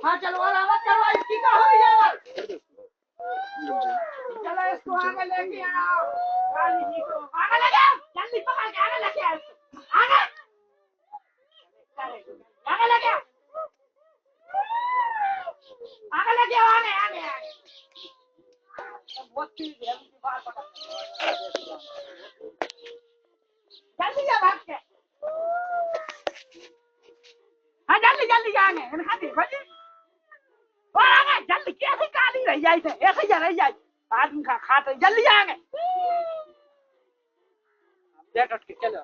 हाँ चलो और आवाज करो इसकी का हो गया चलो इसको आगे लेके आओ काली जी को आगे लेके आओ जल्दी पकड़ के आगे लेके आओ इसको आगे आगे लेके आओ आगे लेके आओ आगे आगे आगे बहुत तेज है मुझे बार पकड़ जल्दी जा भाग के हाँ जल्दी जल्दी जाएंगे इनका देखो जी और आगे जल्दी कैसे काली रह जाए थे ऐसे ही रह जाए आदमी का खाते जल्दी जाएंगे देख के चलो